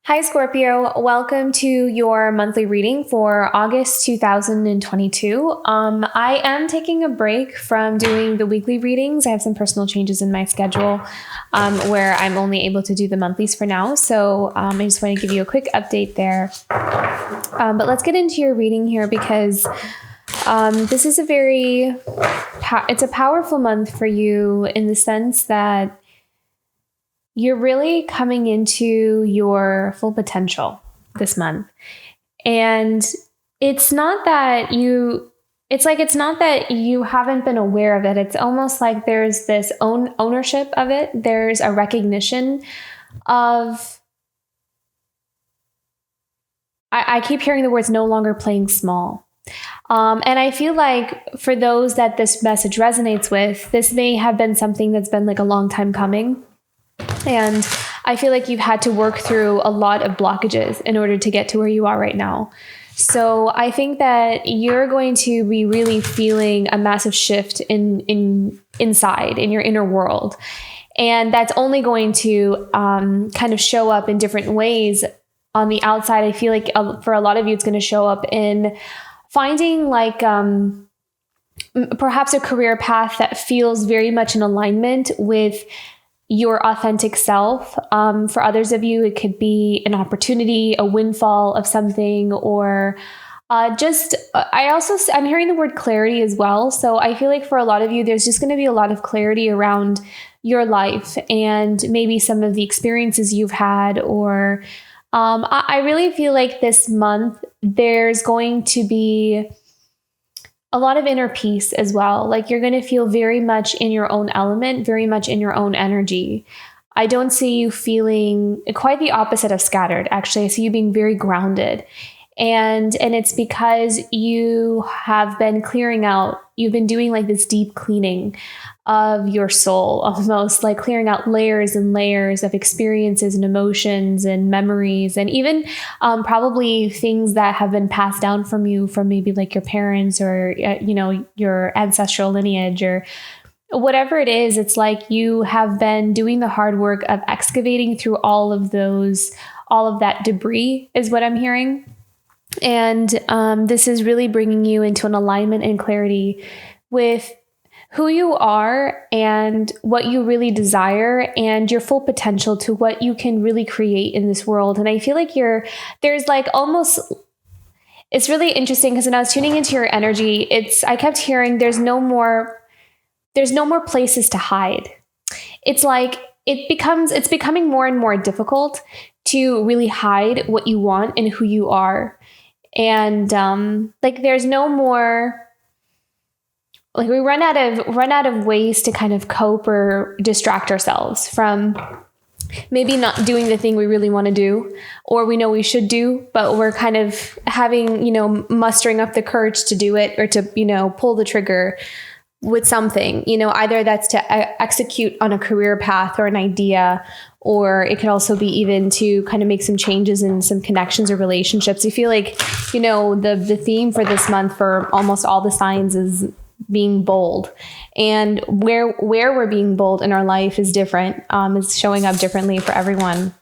Hi, Scorpio. Welcome to your monthly reading for August 2022. I am taking a break from doing the weekly readings. I have some personal changes in my schedule where I'm only able to do the monthlies for now. So I just want to give you a quick update there. But let's get into your reading here because this is it's a powerful month for you in the sense that you're really coming into your full potential this month. And it's not that you haven't been aware of it. It's almost like there's this ownership of it. There's a recognition of, I keep hearing the words no longer playing small. And I feel like for those that this message resonates with, this may have been something that's been like a long time coming. And I feel like you've had to work through a lot of blockages in order to get to where you are right now. So I think that you're going to be really feeling a massive shift inside in your inner world. And that's only going to kind of show up in different ways on the outside. I feel like for a lot of you, it's going to show up in finding like perhaps a career path that feels very much in alignment with your authentic self. For others of you, it could be an opportunity, a windfall of something, or I'm hearing the word clarity as well. So I feel like for a lot of you, there's just going to be a lot of clarity around your life and maybe some of the experiences you've had, or I really feel like this month, there's going to be a lot of inner peace as well. Like you're going to feel very much in your own element, very much in your own energy. I don't see you feeling quite the opposite of scattered. Actually, I see you being very grounded. And it's because you have been clearing out, you've been doing like this deep cleaning of your soul, almost like clearing out layers and layers of experiences and emotions and memories, and even probably things that have been passed down from you from maybe like your parents or, your ancestral lineage or whatever it is. It's like you have been doing the hard work of excavating through all of that debris is what I'm hearing. And this is really bringing you into an alignment and clarity with who you are and what you really desire and your full potential to what you can really create in this world. And I feel like it's really interesting because when I was tuning into your energy, I kept hearing there's no more places to hide. It's like it's becoming more and more difficult to really hide what you want and who you are. And there's no more, like we run out of ways to kind of cope or distract ourselves from maybe not doing the thing we really want to do, or we know we should do, but we're kind of having, mustering up the courage to do it or to, pull the trigger with something, either that's to execute on a career path or an idea, or it could also be even to kind of make some changes in some connections or relationships. I feel like, the theme for this month for almost all the signs is being bold, and where we're being bold in our life is different. It's showing up differently for everyone.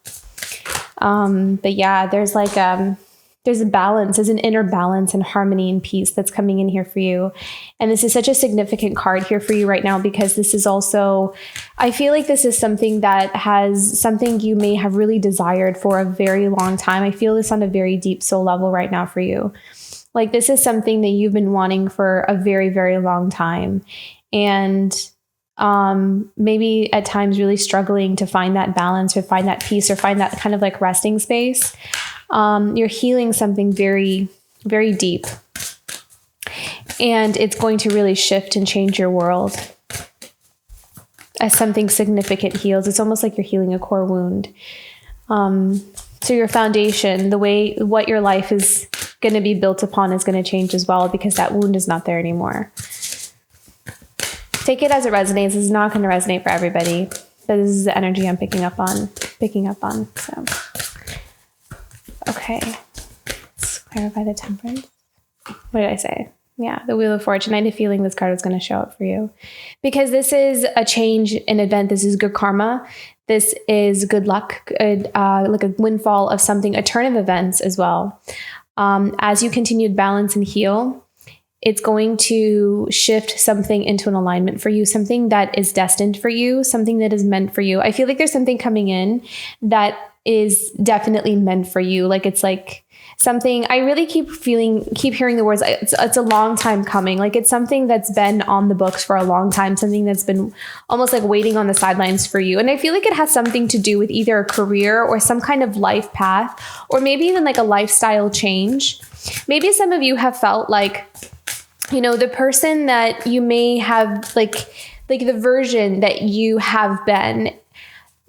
But yeah, there's a balance, there's an inner balance and harmony and peace that's coming in here for you. And this is such a significant card here for you right now, because this is also, I feel like this is something you may have really desired for a very long time. I feel this on a very deep soul level right now for you. Like this is something that you've been wanting for a very, very long time. And maybe at times really struggling to find that balance or find that peace or find that kind of like resting space. You're healing something very, very deep. And it's going to really shift and change your world as something significant heals. It's almost like you're healing a core wound. So your foundation, what your life is going to be built upon is going to change as well, because that wound is not there anymore. Take it as it resonates. It's not going to resonate for everybody, but this is the energy I'm picking up on. So, okay. Let's clarify the temperance. What did I say? Yeah, the Wheel of Fortune. I had a feeling this card was going to show up for you because this is a change, an event. This is good karma. This is good luck, like a windfall of something, a turn of events as well. As you continue to balance and heal, it's going to shift something into an alignment for you, something that is destined for you, something that is meant for you. I feel like there's something coming in that is definitely meant for you. Like it's like something I really keep hearing the words. It's a long time coming. Like it's something that's been on the books for a long time, something that's been almost like waiting on the sidelines for you. And I feel like it has something to do with either a career or some kind of life path, or maybe even like a lifestyle change. Maybe some of you have felt like, you know, the person that you may have like the version that you have been,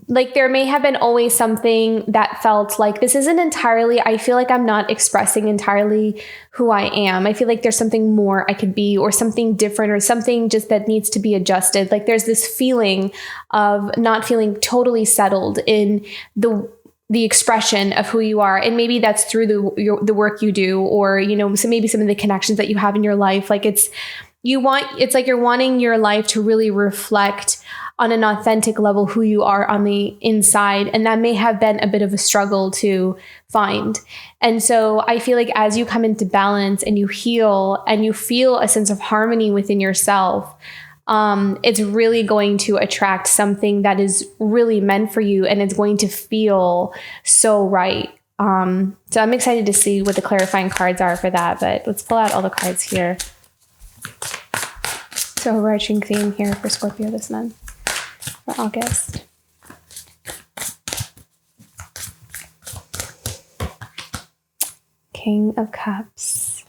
like there may have been always something that felt like this isn't entirely, I feel like I'm not expressing entirely who I am. I feel like there's something more I could be, or something different, or something just that needs to be adjusted. Like there's this feeling of not feeling totally settled in the expression of who you are. And maybe that's through the work you do, or, you know, so maybe some of the connections that you have in your life. Like it's like you're wanting your life to really reflect on an authentic level who you are on the inside. And that may have been a bit of a struggle to find. And so I feel like as you come into balance and you heal and you feel a sense of harmony within yourself, it's really going to attract something that is really meant for you, and it's going to feel so right. So I'm excited to see what the clarifying cards are for that, but let's pull out all the cards here. So overarching theme here for Scorpio this month, for August. King of Cups.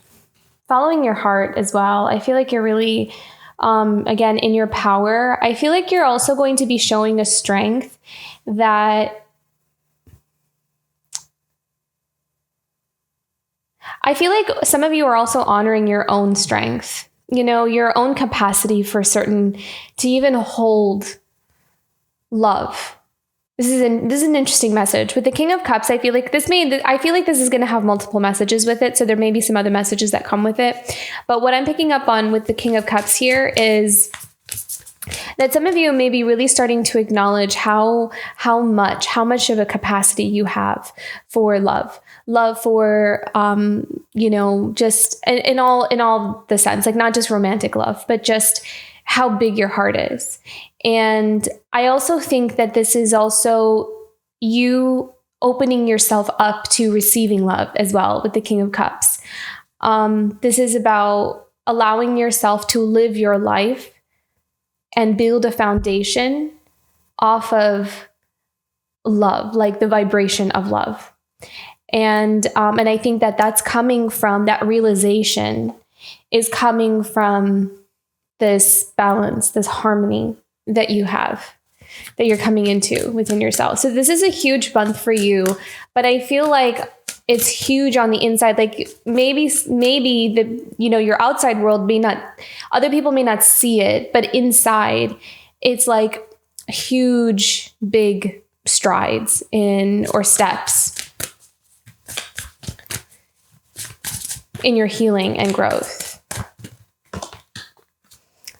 Following your heart as well. I feel like you're really, again, in your power. I feel like you're also going to be showing a strength that I feel like some of you are also honoring your own strength, you know, your own capacity for to even hold love. This is an interesting message with the King of Cups. I feel like this is going to have multiple messages with it. So there may be some other messages that come with it. But what I'm picking up on with the King of Cups here is that some of you may be really starting to acknowledge how much of a capacity you have for love for, you know, just in all the sense, like not just romantic love, but just how big your heart is. And I also think that this is also you opening yourself up to receiving love as well with the King of Cups. This is about allowing yourself to live your life and build a foundation off of love, like the vibration of love. And I think that that's coming from, that realization is coming from this balance, this harmony that you have, that you're coming into within yourself. So this is a huge month for you, but I feel like it's huge on the inside. Like maybe your outside world other people may not see it, but inside it's like huge, big strides or steps in your healing and growth.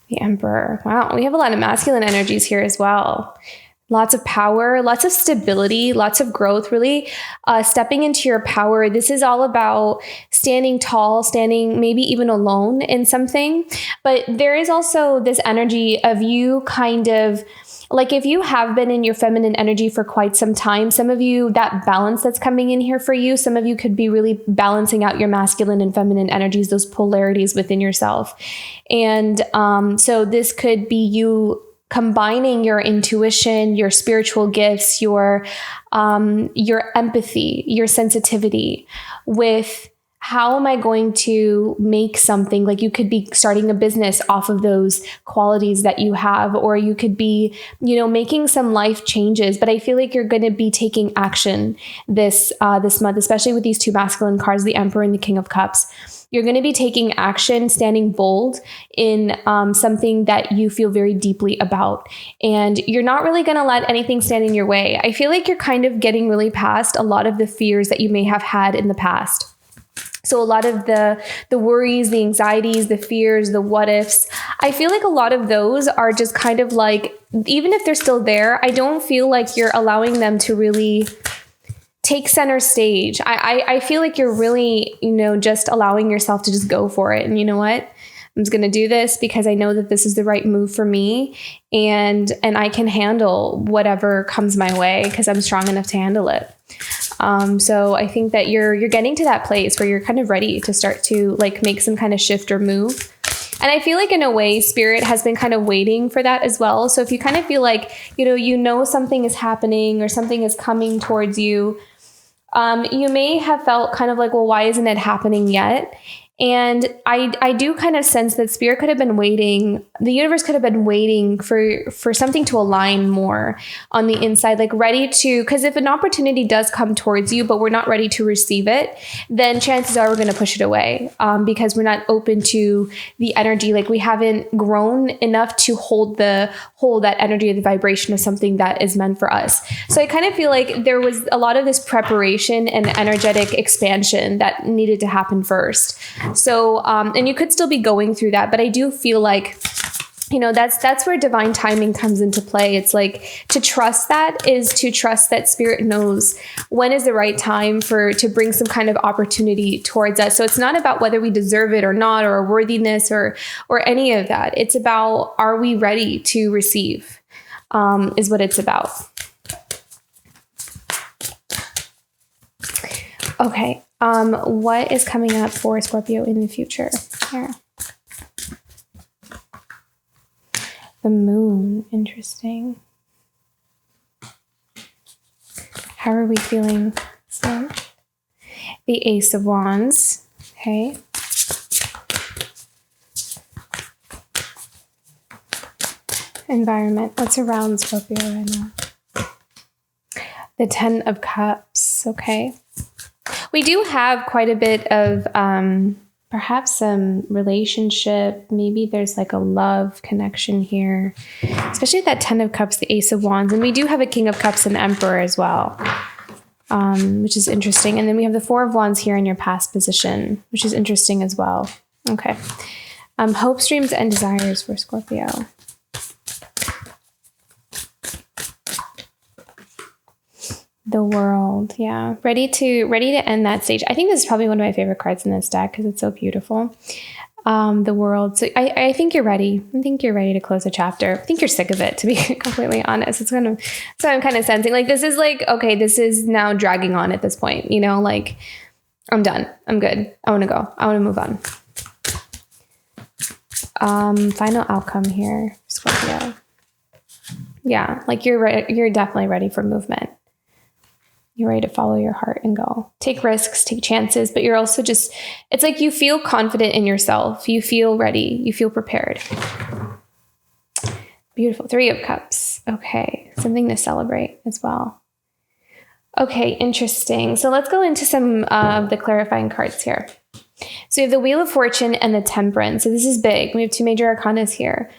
The Emperor. Wow, we have a lot of masculine energies here as well. Lots of power, lots of stability, lots of growth, really stepping into your power. This is all about standing tall, standing maybe even alone in something. But there is also this energy of you kind of, like if you have been in your feminine energy for quite some time, some of you, that balance that's coming in here for you, some of you could be really balancing out your masculine and feminine energies, those polarities within yourself. And so this could be you combining your intuition, your spiritual gifts, your empathy, your sensitivity with how am I going to make something. Like you could be starting a business off of those qualities that you have, or you could be, making some life changes. But I feel like you're going to be taking action this month, especially with these two masculine cards, the Emperor and the King of Cups. You're going to be taking action, standing bold in something that you feel very deeply about. And you're not really going to let anything stand in your way. I feel like you're kind of getting really past a lot of the fears that you may have had in the past. So a lot of the worries, the anxieties, the fears, the what ifs, I feel like a lot of those are just kind of like, even if they're still there, I don't feel like you're allowing them to really take center stage. I feel like you're really, just allowing yourself to just go for it. And you know what? I'm just going to do this because I know that this is the right move for me, and I can handle whatever comes my way because I'm strong enough to handle it. So I think that you're getting to that place where you're kind of ready to start to like make some kind of shift or move. And I feel like in a way, spirit has been kind of waiting for that as well. So if you kind of feel like, something is happening or something is coming towards you, you may have felt kind of like, well, why isn't it happening yet? And I do kind of sense that spirit could have been waiting. The universe could have been waiting for something to align more on the inside, like ready to, because if an opportunity does come towards you, but we're not ready to receive it, then chances are we're going to push it away because we're not open to the energy. Like we haven't grown enough to hold that energy, the vibration of something that is meant for us. So I kind of feel like there was a lot of this preparation and energetic expansion that needed to happen first. So, and you could still be going through that, but I do feel like, that's where divine timing comes into play. It's like to trust that spirit knows when is the right time to bring some kind of opportunity towards us. So it's not about whether we deserve it or not, or worthiness or any of that. It's about, are we ready to receive, is what it's about. Okay. What is coming up for Scorpio in the future? Here. The moon. Interesting. How are we feeling? So, the Ace of Wands. Okay. Environment. What's around Scorpio right now? The Ten of Cups. Okay. We do have quite a bit of perhaps some relationship. Maybe there's like a love connection here, especially that Ten of Cups, the Ace of Wands. And we do have a King of Cups and Emperor as well, which is interesting. And then we have the Four of Wands here in your past position, which is interesting as well. Okay. Hopes, dreams, and desires for Scorpio. The World, yeah. Ready to end that stage. I think this is probably one of my favorite cards in this deck because it's so beautiful. The World. So I think you're ready. I think you're ready to close a chapter. I think you're sick of it, to be completely honest. So I'm kind of sensing like this is like, okay, this is now dragging on at this point. Like I'm done. I'm good. I want to go. I want to move on. Final outcome here, Scorpio. Yeah, like you're definitely ready for movement. You're ready to follow your heart and go. Take risks, take chances, but you're also it's like you feel confident in yourself. You feel ready. You feel prepared. Beautiful. Three of Cups. Okay. Something to celebrate as well. Okay. Interesting. So let's go into some of the clarifying cards here. So you have the Wheel of Fortune and the Temperance. So this is big. We have two major arcanas here.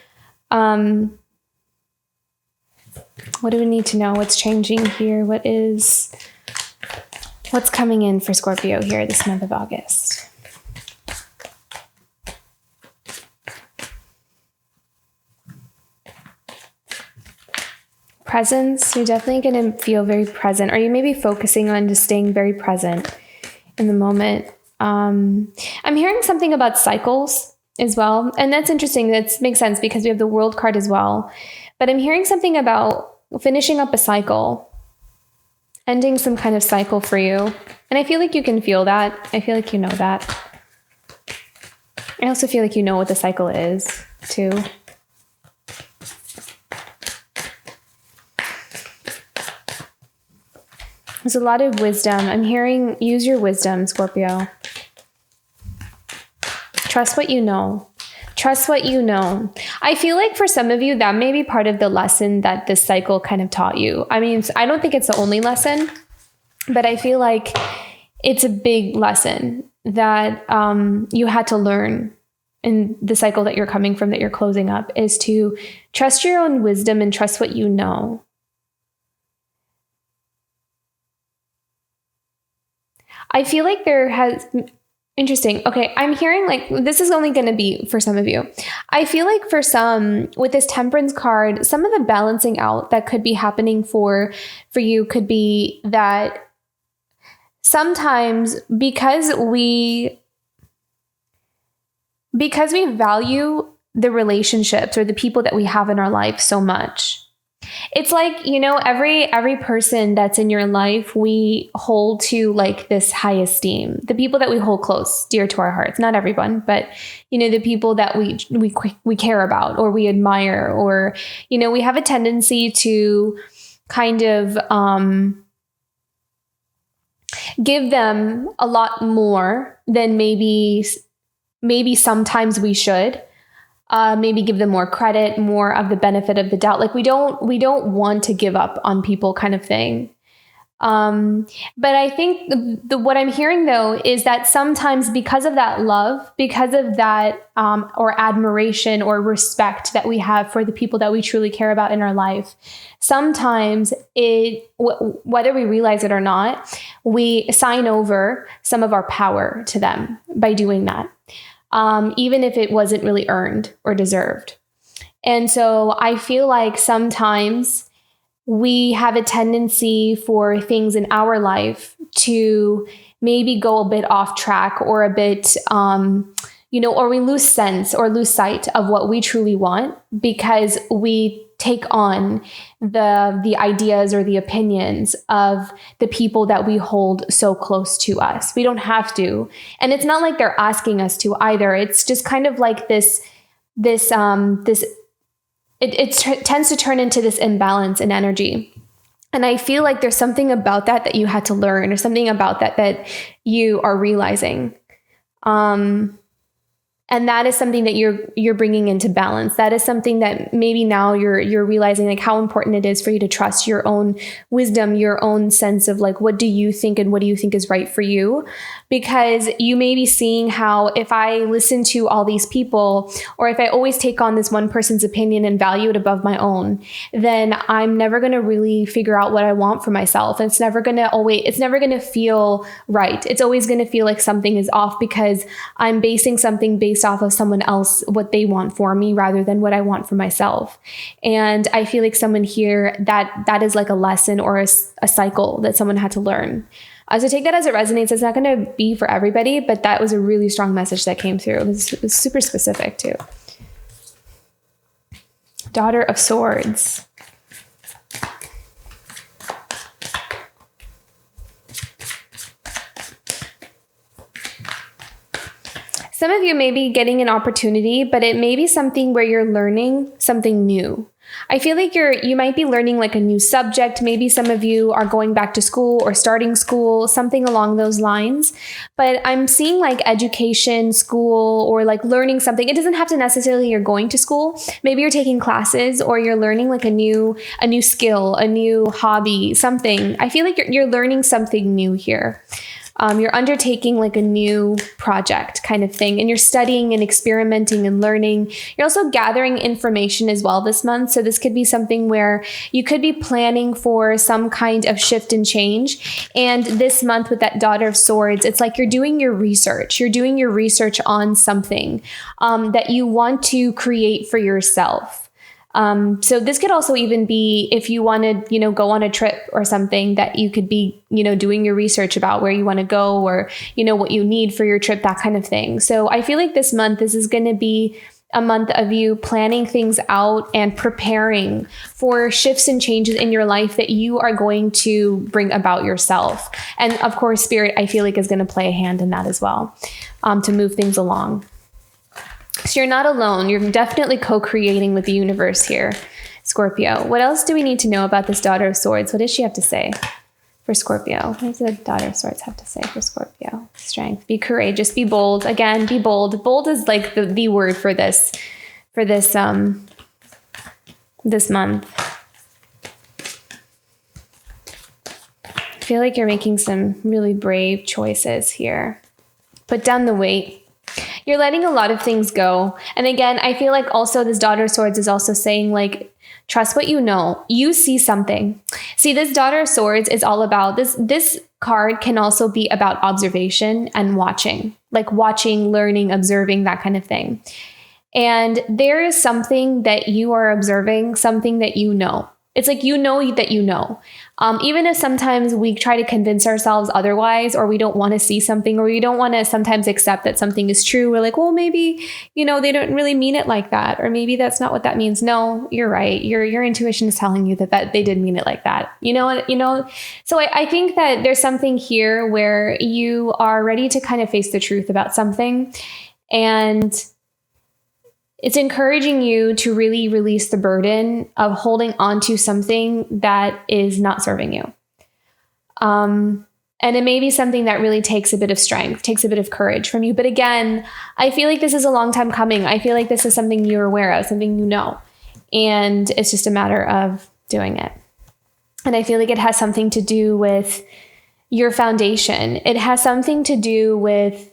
What do we need to know? What's changing here? What's coming in for Scorpio here this month of August? Presence. You're definitely going to feel very present, or you may be focusing on just staying very present in the moment. I'm hearing something about cycles as well. And that's interesting. That makes sense because we have the World card as well. But I'm hearing something about finishing up a cycle, ending some kind of cycle for you. And I feel like you can feel that. I feel like you know that. I also feel like you know what the cycle is, too. There's a lot of wisdom. I'm hearing, use your wisdom, Scorpio. Trust what you know. Trust what you know. I feel like for some of you, that may be part of the lesson that this cycle kind of taught you. I mean, I don't think it's the only lesson, but I feel like it's a big lesson that you had to learn in the cycle that you're coming from, that you're closing up, is to trust your own wisdom and trust what you know. I feel like Interesting. Okay. I'm hearing like this is only going to be for some of you. I feel like for some with this Temperance card, some of the balancing out that could be happening for you could be that sometimes because we value the relationships or the people that we have in our life so much. It's like, every person that's in your life, we hold to like this high esteem. The people that we hold close, dear to our hearts, not everyone, but, the people that we care about or we admire, or, we have a tendency to kind of give them a lot more than maybe sometimes we should. Maybe give them more credit, more of the benefit of the doubt. Like we don't want to give up on people, kind of thing. But I think what I'm hearing though is that sometimes because of that love, because of that or admiration or respect that we have for the people that we truly care about in our life, sometimes whether we realize it or not, we sign over some of our power to them by doing that. Even if it wasn't really earned or deserved. And so I feel like sometimes we have a tendency for things in our life to maybe go a bit off track or a bit, or we lose sense or lose sight of what we truly want because we take on the ideas or the opinions of the people that we hold so close to us. We don't have to. And it's not like they're asking us to either. It's just kind of like it tends to turn into this imbalance in energy. And I feel like there's something about that you had to learn, or something about that you are realizing. And that is something that you're bringing into balance. That is something that maybe now you're realizing like how important it is for you to trust your own wisdom, your own sense of like, what do you think and what do you think is right for you? Because you may be seeing how if I listen to all these people, or if I always take on this one person's opinion and value it above my own, then I'm never going to really figure out what I want for myself. And it's never going to feel right. It's always going to feel like something is off because I'm basing something based off of someone else, what they want for me rather than what I want for myself. And I feel like someone here that is like a lesson or a cycle that someone had to learn. So take that as it resonates. It's not going to be for everybody, but that was a really strong message that came through. It was super specific too. Daughter of Swords. Some of you may be getting an opportunity, but it may be something where you're learning something new. I feel like you might be learning like a new subject. Maybe some of you are going back to school or starting school, something along those lines. But I'm seeing like education, school, or like learning something. It doesn't have to necessarily you're going to school. Maybe you're taking classes or you're learning like a new skill, a new hobby, something. I feel like you're learning something new here. You're undertaking like a new project kind of thing, and you're studying and experimenting and learning. You're also gathering information as well this month. So this could be something where you could be planning for some kind of shift and change. And this month with that Daughter of Swords, it's like you're doing your research. You're doing your research on something that you want to create for yourself. So this could also even be if you want to, go on a trip or something that you could be, doing your research about where you want to go or, what you need for your trip, that kind of thing. So I feel like this month, this is going to be a month of you planning things out and preparing for shifts and changes in your life that you are going to bring about yourself. And of course, Spirit, I feel like is going to play a hand in that as well, to move things along. So you're not alone. You're definitely co-creating with the universe here, Scorpio. What else do we need to know about this Daughter of Swords? What does she have to say for Scorpio? What does the Daughter of Swords have to say for Scorpio? Strength. Be courageous. Be bold. Again, be bold. Bold is like the word for this month. I feel like you're making some really brave choices here. Put down the weight. You're letting a lot of things go. And again, I feel like also this Daughter of Swords is also saying like, trust what you know. You see something. See, this Daughter of Swords is all about this card can also be about observation and watching, like watching, learning, observing, that kind of thing. And there is something that you are observing, something that you know. It's like you know that you know. Even if sometimes we try to convince ourselves otherwise, or we don't want to see something, or we don't want to sometimes accept that something is true. We're like, well, maybe, they don't really mean it like that. Or maybe that's not what that means. No, you're right. Your intuition is telling you that they did mean it like that. So I think that there's something here where you are ready to kind of face the truth about something. And it's encouraging you to really release the burden of holding on to something that is not serving you. And it may be something that really takes a bit of strength, takes a bit of courage from you. But again, I feel like this is a long time coming. I feel like this is something you're aware of, something you know. And it's just a matter of doing it. And I feel like it has something to do with your foundation. It has something to do with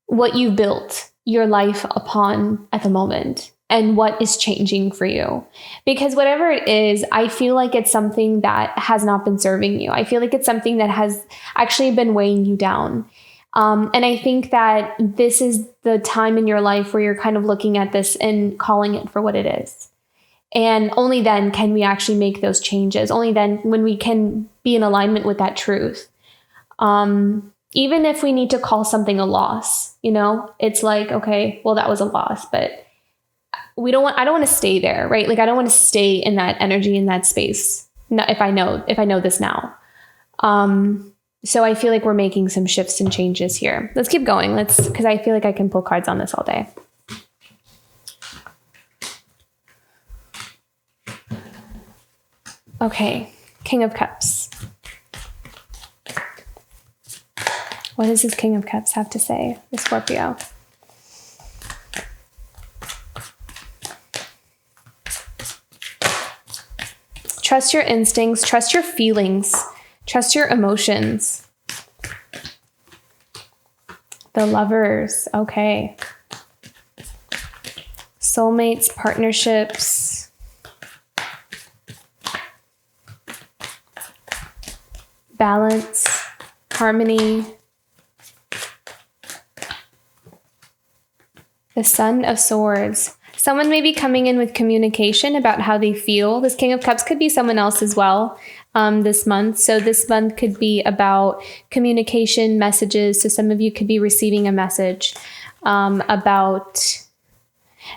what you've built your life upon at the moment and what is changing for you. Because whatever it is, I feel like it's something that has not been serving you. I feel like it's something that has actually been weighing you down. And I think that this is the time in your life where you're kind of looking at this and calling it for what it is. And only then can we actually make those changes. Only then when we can be in alignment with that truth. Even if we need to call something a loss, it's like, okay, well, that was a loss, but I don't want to stay there, right? Like, I don't want to stay in that energy, in that space. If I know this now. So I feel like we're making some shifts and changes here. Let's keep going. Because I feel like I can pull cards on this all day. Okay. King of Cups. What does this King of Cups have to say, the Scorpio? Trust your instincts, trust your feelings, trust your emotions. The Lovers, okay. Soulmates, partnerships. Balance, harmony. The Son of Swords. Someone may be coming in with communication about how they feel. This King of Cups could be someone else as well this month. So this month could be about communication, messages. So some of you could be receiving a message about...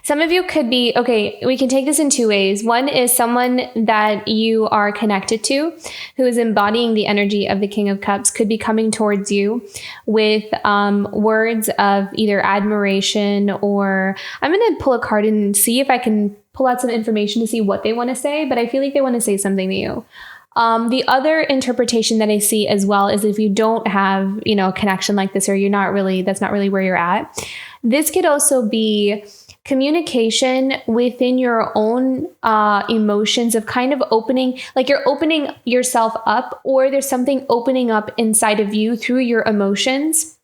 Some of you could be, okay, we can take this in two ways. One is someone that you are connected to who is embodying the energy of the King of Cups could be coming towards you with words of either admiration, or I'm going to pull a card and see if I can pull out some information to see what they want to say, but I feel like they want to say something to you. The other interpretation that I see as well is if you don't have, a connection like this, or that's not really where you're at. This could also be communication within your own emotions of kind of opening, like you're opening yourself up, or there's something opening up inside of you through your emotions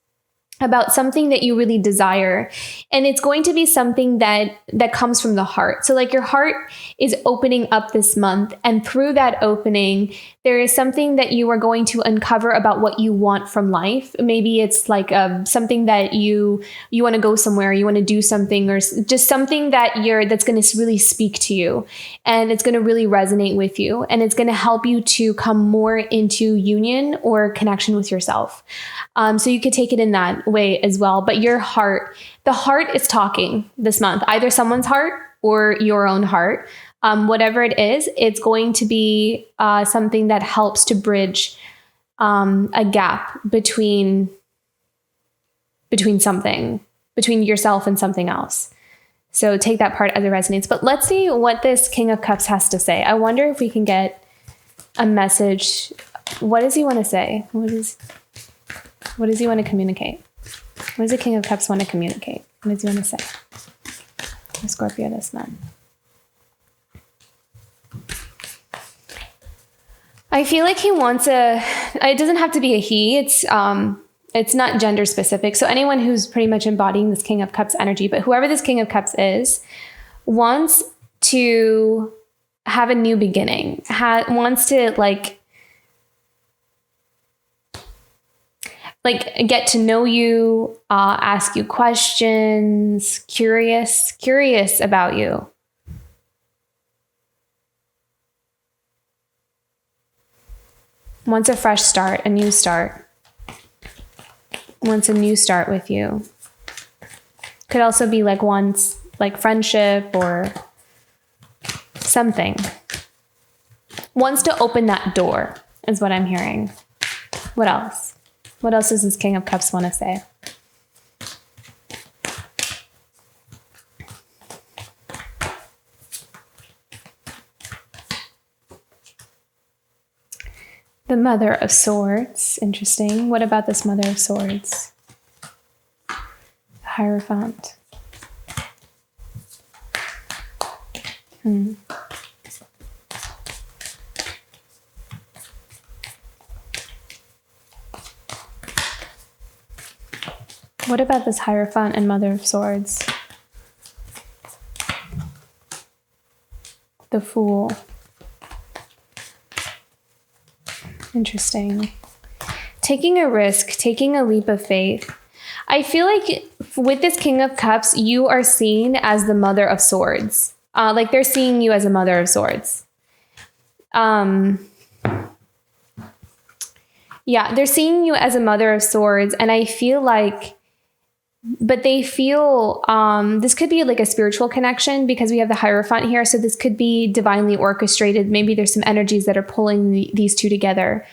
about something that you really desire. And it's going to be something that comes from the heart. So like your heart is opening up this month, and through that opening, there is something that you are going to uncover about what you want from life. Maybe it's like something that you want to go somewhere, you want to do something, or just something that's going to really speak to you, and it's going to really resonate with you, and it's going to help you to come more into union or connection with yourself. So you could take it in that way as well. But the heart is talking this month, either someone's heart or your own heart. Whatever it is, it's going to be something that helps to bridge a gap between yourself and something else. So take that part as it resonates. But let's see what this King of Cups has to say. I wonder if we can get a message. What does he want to say? What does he want to communicate? What does the King of Cups want to communicate? What does he want to say? The Scorpio this month. I feel like he wants it doesn't have to be a he. It's not gender specific. So anyone who's pretty much embodying this King of Cups energy, but whoever this King of Cups is, wants to have a new beginning, wants to like get to know you, ask you questions, curious about you. Wants a fresh start, a new start. Wants a new start with you. Could also be like wants like friendship or something. Wants to open that door is what I'm hearing. What else? What else does this King of Cups want to say? The Mother of Swords. Interesting. What about this Mother of Swords? The Hierophant. What about this Hierophant and Mother of Swords? The Fool. Interesting. Taking a risk, taking a leap of faith. I feel like with this King of Cups, you are seen as the Mother of Swords. Like they're seeing you as a Mother of Swords. Yeah, they're seeing you as a Mother of Swords. And I feel like, but they feel, this could be like a spiritual connection because we have the Hierophant here. So this could be divinely orchestrated. Maybe there's some energies that are pulling these two together.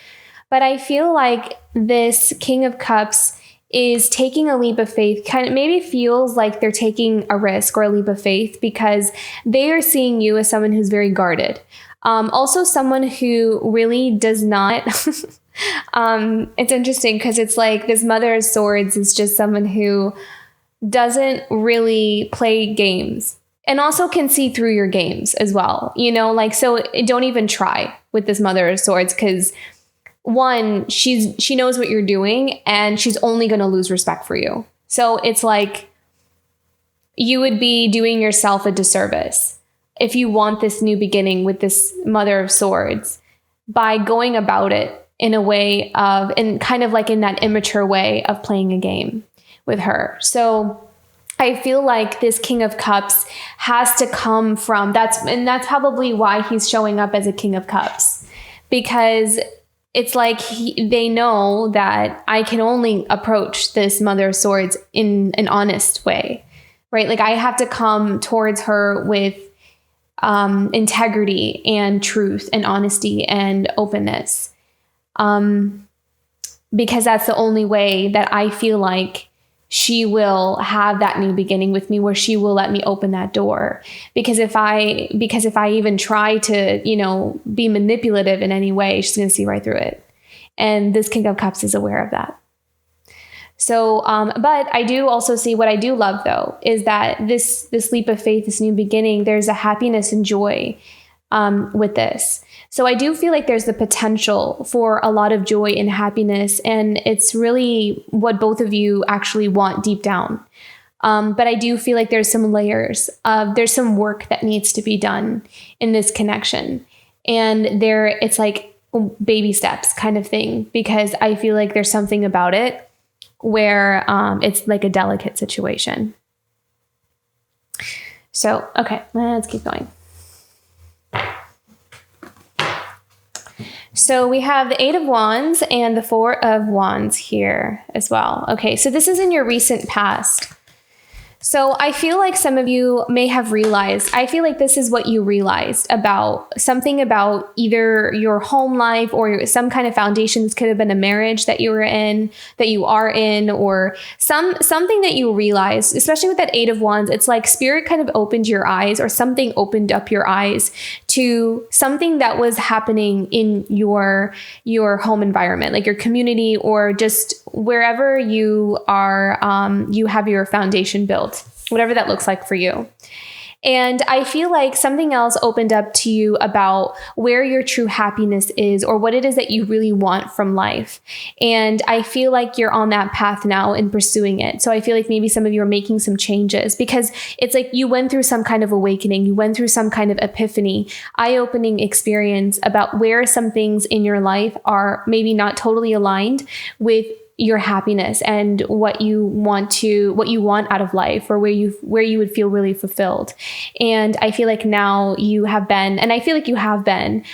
But I feel like this King of Cups is taking a leap of faith, kind of maybe feels like they're taking a risk or a leap of faith because they are seeing you as someone who's very guarded. Also someone who really does not, it's interesting because it's like this Mother of Swords is just someone who doesn't really play games and also can see through your games as well. You know, like, so don't even try with this Mother of Swords because one, she knows what you're doing and she's only going to lose respect for you. So it's like you would be doing yourself a disservice if you want this new beginning with this Mother of Swords by going about it in a way of, and kind of like in that immature way of playing a game with her. So I feel like this King of Cups has to come from that's probably why he's showing up as a King of Cups, because it's like they know that I can only approach this Mother of Swords in an honest way, right? Like I have to come towards her with integrity and truth and honesty and openness. Because that's the only way that I feel like she will have that new beginning with me, where she will let me open that door. Because if I even try to, you know, be manipulative in any way, she's going to see right through it. And this King of Cups is aware of that. So, but I do also see what I do love though, is that this leap of faith, this new beginning, there's a happiness and joy, with this. So I do feel like there's the potential for a lot of joy and happiness. And it's really what both of you actually want deep down. But I do feel like there's some layers of, there's some work that needs to be done in this connection. And it's like baby steps kind of thing, because I feel like there's something about it where it's like a delicate situation. So, okay, let's keep going. So we have the 8 of Wands and the 4 of Wands here as well. Okay, so this is in your recent past. So I feel like some of you may have realized, I feel like this is what you realized about something about either your home life or some kind of foundation. This could have been a marriage that you were in, that you are in, or something that you realized, especially with that 8 of Wands. It's like spirit kind of opened your eyes, or something opened up your eyes to something that was happening in your home environment, like your community, or just wherever you are, you have your foundation built, whatever that looks like for you. And I feel like something else opened up to you about where your true happiness is, or what it is that you really want from life. And I feel like you're on that path now in pursuing it. So I feel like maybe some of you are making some changes, because it's like you went through some kind of awakening, you went through some kind of epiphany, eye-opening experience about where some things in your life are maybe not totally aligned with your happiness and what you want out of life, or where you would feel really fulfilled. And I feel like now you have been, and I feel like you have been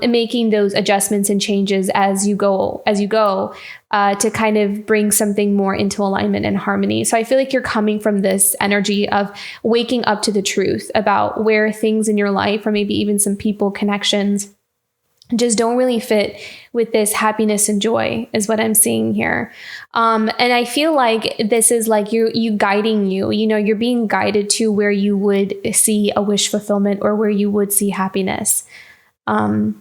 making those adjustments and changes as you go, to kind of bring something more into alignment and harmony. So I feel like you're coming from this energy of waking up to the truth about where things in your life, or maybe even some people connections, just don't really fit with this happiness and joy, is what I'm seeing here. And I feel like this is like you guiding you, you're being guided to where you would see a wish fulfillment, or where you would see happiness. Yeah.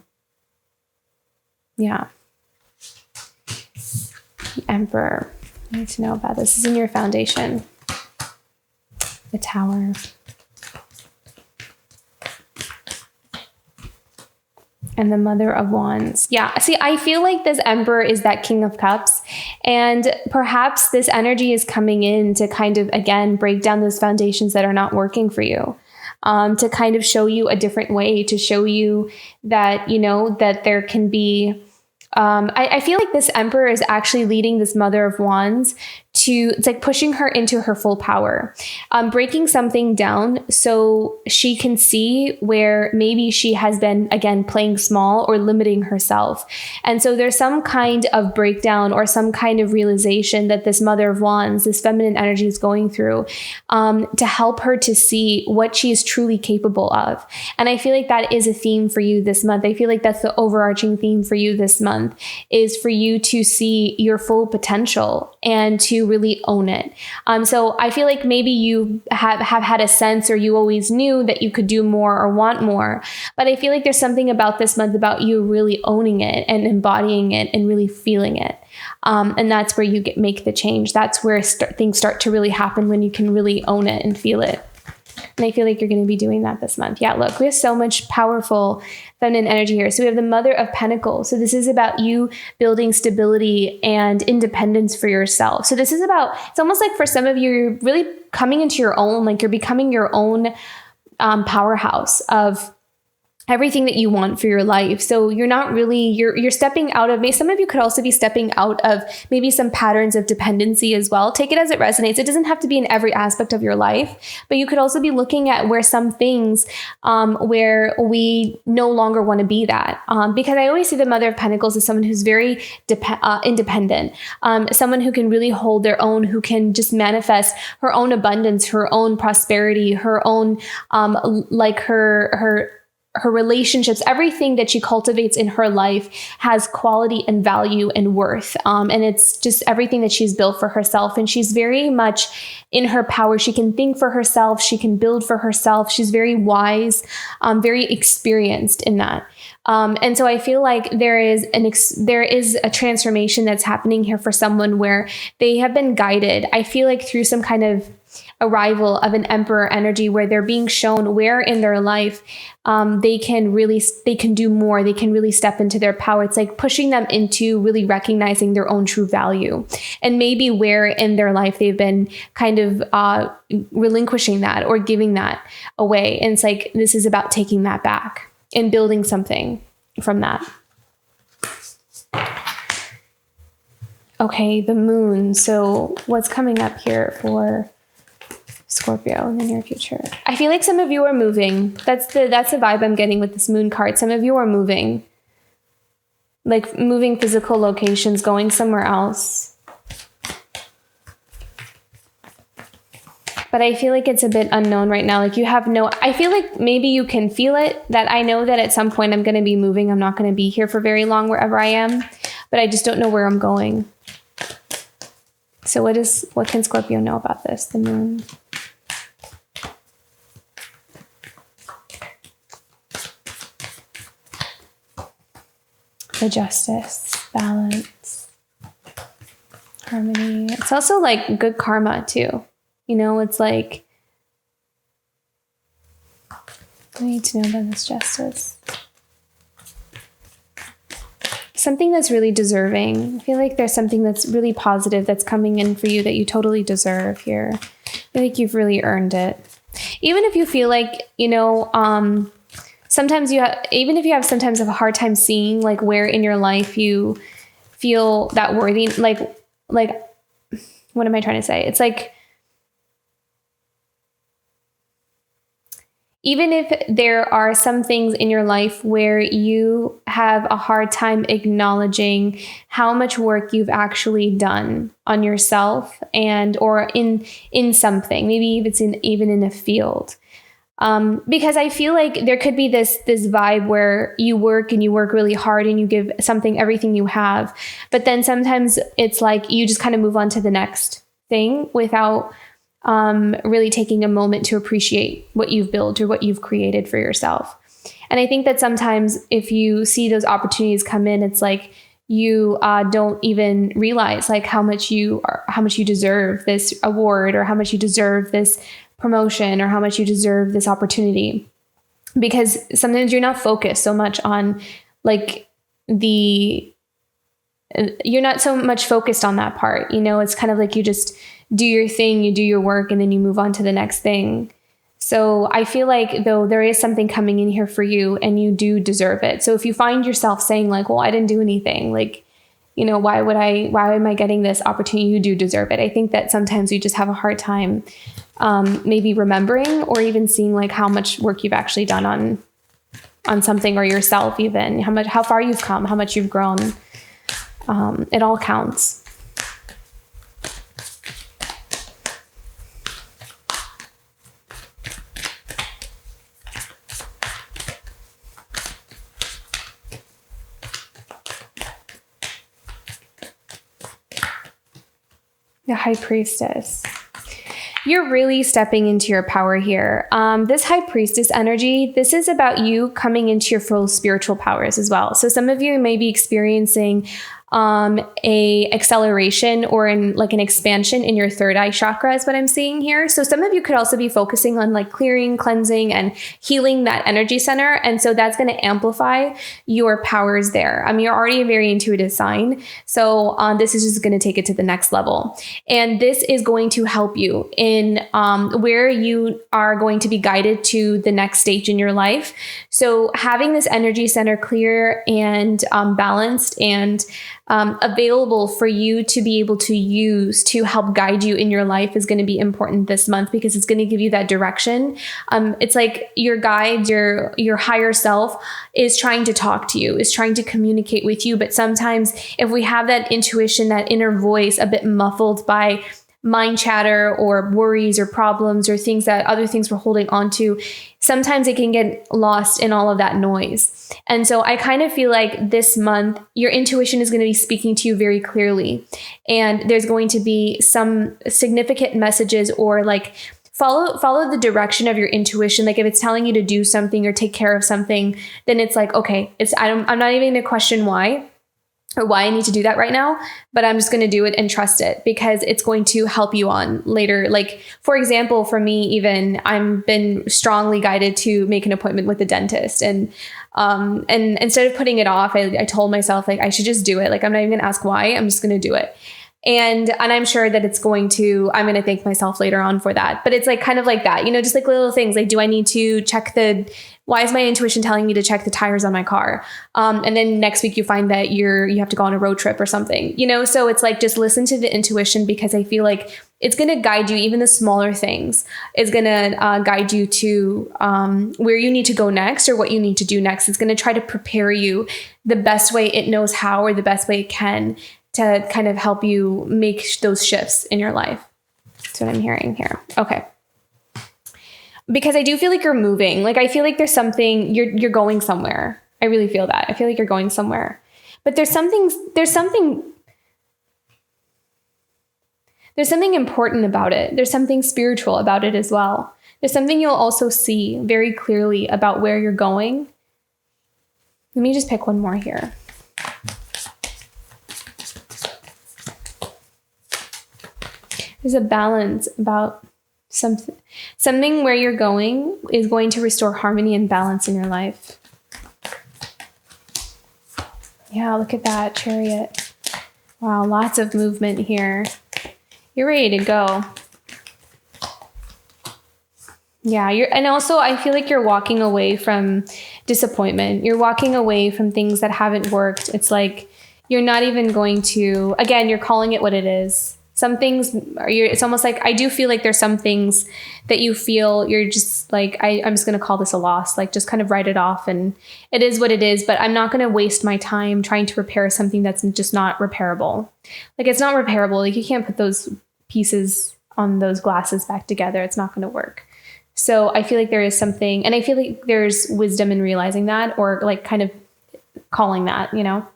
The Emperor. I need to know about this. This is in your foundation. The Tower. And the Mother of Wands. Yeah. See, I feel like this Emperor is that King of Cups. And perhaps this energy is coming in to kind of, again, break down those foundations that are not working for you. To kind of show you a different way, to show you that, that there can be... I feel like this Emperor is actually leading this Mother of Wands it's like pushing her into her full power, breaking something down so she can see where maybe she has been, again, playing small or limiting herself. And so there's some kind of breakdown or some kind of realization that this Mother of Wands, this feminine energy, is going through, to help her to see what she is truly capable of. And I feel like that is a theme for you this month. I feel like that's the overarching theme for you this month, is for you to see your full potential and to really own it. So I feel like maybe you have had a sense, or you always knew that you could do more or want more. But I feel like there's something about this month about you really owning it and embodying it and really feeling it. And that's where you make the change. That's where things start to really happen, when you can really own it and feel it. And I feel like you're going to be doing that this month. Yeah, look, we have so much powerful feminine energy here. So we have the Mother of Pentacles. So this is about you building stability and independence for yourself. So this is about, it's almost like for some of you, you're really coming into your own, like you're becoming your own powerhouse of everything that you want for your life. So you're not really, you're stepping out of, maybe some of you could also be stepping out of maybe some patterns of dependency as well. Take it as it resonates. It doesn't have to be in every aspect of your life, but you could also be looking at where some things, where we no longer want to be that. Because I always see the Mother of Pentacles as someone who's very independent, someone who can really hold their own, who can just manifest her own abundance, her own prosperity, her own, like her relationships, everything that she cultivates in her life has quality and value and worth. And it's just everything that she's built for herself. And she's very much in her power. She can think for herself. She can build for herself. She's very wise, very experienced in that. And so I feel like there is a transformation that's happening here for someone where they have been guided, I feel like, through some kind of arrival of an Emperor energy, where they're being shown where in their life they can do more, they can really step into their power. It's like pushing them into really recognizing their own true value, and maybe where in their life they've been kind of relinquishing that or giving that away. And it's like, this is about taking that back and building something from that. Okay, the Moon. So what's coming up here for Scorpio in the near future? I feel like some of you are moving. That's the vibe I'm getting with this Moon card. Some of you are moving, like moving physical locations, going somewhere else. But I feel like it's a bit unknown right now. Like I feel like maybe you can feel it, that I know that at some point I'm going to be moving. I'm not going to be here for very long wherever I am, but I just don't know where I'm going. So what can Scorpio know about this? The Moon. The Justice, balance, harmony. It's also like good karma too. It's like, I need to know about this Justice. Something that's really deserving. I feel like there's something that's really positive that's coming in for you that you totally deserve here. I feel like you've really earned it. Even if you feel like, sometimes even if you have sometimes a hard time seeing like where in your life you feel that worthy, like like, what am I trying to say? It's like, even if there are some things in your life where you have a hard time acknowledging how much work you've actually done on yourself and or in something, maybe if it's even in a field. Because I feel like there could be this vibe where you work really hard and you give something everything you have, but then sometimes it's like you just kind of move on to the next thing without really taking a moment to appreciate what you've built or what you've created for yourself. And I think that sometimes if you see those opportunities come in, it's like you don't even realize like how much you deserve this award, or how much you deserve this promotion, or how much you deserve this opportunity, because sometimes you're not focused so much on like you're not so much focused on that part. It's kind of like you just do your thing, you do your work, and then you move on to the next thing. So I feel like though there is something coming in here for you and you do deserve it. So if you find yourself saying like, well, I didn't do anything, like, why am I getting this opportunity? You do deserve it. I think that sometimes we just have a hard time maybe remembering or even seeing like how much work you've actually done on something, or yourself, even how far you've come, how much you've grown. It all counts. The High Priestess. You're really stepping into your power here. This High Priestess energy, this is about you coming into your full spiritual powers as well. So some of you may be experiencing a acceleration or in like an expansion in your third eye chakra is what I'm seeing here. So some of you could also be focusing on like clearing, cleansing, and healing that energy center. And so that's going to amplify your powers there. You're already a very intuitive sign. So this is just going to take it to the next level. And this is going to help you in where you are going to be guided to the next stage in your life. So having this energy center clear and balanced and available for you to be able to use to help guide you in your life is going to be important this month, because it's going to give you that direction. It's like your guide, your higher self is trying to talk to you, is trying to communicate with you. But sometimes if we have that intuition, that inner voice a bit muffled by mind chatter or worries or problems or other things we're holding on to, sometimes it can get lost in all of that noise. And so I kind of feel like this month, your intuition is going to be speaking to you very clearly. And there's going to be some significant messages, or like follow the direction of your intuition. Like if it's telling you to do something or take care of something, then it's like, okay, I'm not even going to question why I need to do that right now, but I'm just going to do it and trust it, because it's going to help you on later. Like, for example, for me, even I've been strongly guided to make an appointment with the dentist, and instead of putting it off, I told myself like, I should just do it. Like, I'm not even going to ask why, I'm just going to do it. And I'm sure that I'm going to thank myself later on for that. But it's like kind of like that, just like little things like, do I need to check why is my intuition telling me to check the tires on my car? And then next week you find that you have to go on a road trip or something, so it's like, just listen to the intuition, because I feel like it's going to guide you. Even the smaller things is going to guide you to where you need to go next, or what you need to do next. It's going to try to prepare you the best way it knows how, or the best way it can, to kind of help you make those shifts in your life. That's what I'm hearing here. Okay. Because I do feel like you're moving. Like, I feel like there's something, you're going somewhere. I really feel that. I feel like you're going somewhere. But there's something important about it. There's something spiritual about it as well. There's something you'll also see very clearly about where you're going. Let me just pick one more here. There's a balance about something where you're going is going to restore harmony and balance in your life. Yeah, look at that, Chariot. Wow, lots of movement here. You're ready to go. Yeah, and also I feel like you're walking away from disappointment. You're walking away from things that haven't worked. It's like you're not even going to, again, you're calling it what it is. Some things it's almost like, I do feel like there's some things that you feel you're just like, I'm just going to call this a loss, like just kind of write it off, and it is what it is, but I'm not going to waste my time trying to repair something that's just not repairable. Like it's not repairable. Like you can't put those pieces on those glasses back together. It's not going to work. So I feel like there is something, and I feel like there's wisdom in realizing that, or like kind of calling that, you know?